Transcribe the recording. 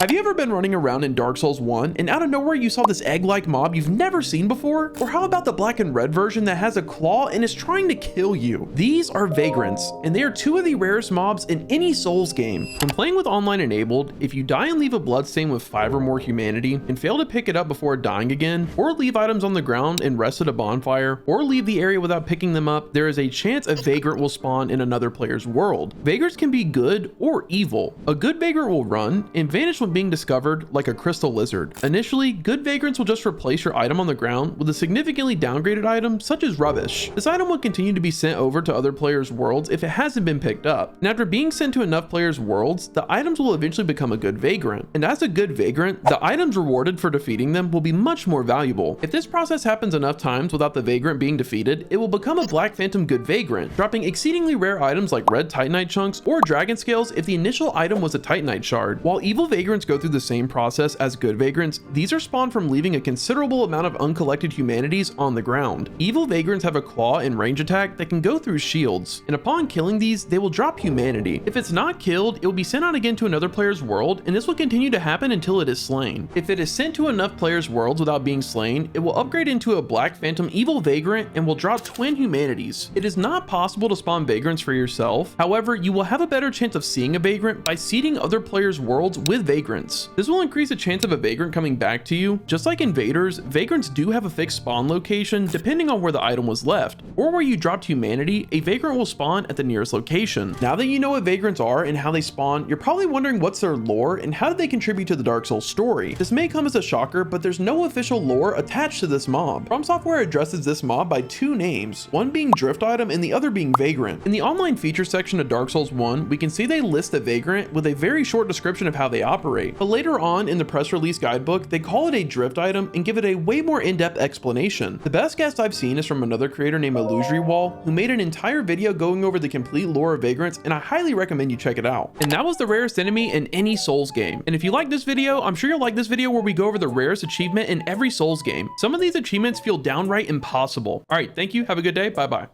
Have you ever been running around in Dark Souls 1 and out of nowhere you saw this egg-like mob you've never seen before? Or how about the black and red version that has a claw and is trying to kill you? These are vagrants, and they are two of the rarest mobs in any Souls game. When playing with online enabled, if you die and leave a bloodstain with 5 or more humanity and fail to pick it up before dying again, or leave items on the ground and rest at a bonfire, or leave the area without picking them up, there is a chance a vagrant will spawn in another player's world. Vagrants can be good or evil. A good vagrant will run and vanish when being discovered like a crystal lizard. Initially, good vagrants will just replace your item on the ground with a significantly downgraded item such as rubbish. This item will continue to be sent over to other players' worlds if it hasn't been picked up. And after being sent to enough players' worlds, the items will eventually become a good vagrant. And as a good vagrant, the items rewarded for defeating them will be much more valuable. If this process happens enough times without the vagrant being defeated, it will become a Black Phantom good vagrant, dropping exceedingly rare items like red titanite chunks or dragon scales if the initial item was a titanite shard. While evil vagrants go through the same process as good vagrants, these are spawned from leaving a considerable amount of uncollected humanities on the ground. Evil vagrants have a claw and range attack that can go through shields, and upon killing these, they will drop humanity. If it's not killed, it will be sent out again to another player's world, and this will continue to happen until it is slain. If it is sent to enough players' worlds without being slain, it will upgrade into a Black Phantom evil vagrant and will drop twin humanities. It is not possible to spawn vagrants for yourself. However, you will have a better chance of seeing a vagrant by seeding other players' worlds with vagrants. This will increase the chance of a vagrant coming back to you. Just like invaders, vagrants do have a fixed spawn location depending on where the item was left, or where you dropped humanity, a vagrant will spawn at the nearest location. Now that you know what vagrants are and how they spawn, you're probably wondering what's their lore and how do they contribute to the Dark Souls story. This may come as a shocker, but there's no official lore attached to this mob. From Software addresses this mob by 2 names, one being drift item and the other being vagrant. In the online feature section of Dark Souls 1, we can see they list the vagrant with a very short description of how they operate, but later on in the press release guidebook, they call it a drift item and give it a way more in-depth explanation. The best guess I've seen is from another creator named Illusory Wall, who made an entire video going over the complete lore of vagrants, and I highly recommend you check it out. And that was the rarest enemy in any Souls game. And if you like this video, I'm sure you'll like this video where we go over the rarest achievement in every Souls game. Some of these achievements feel downright impossible. All right, thank you. Have a good day. Bye-bye.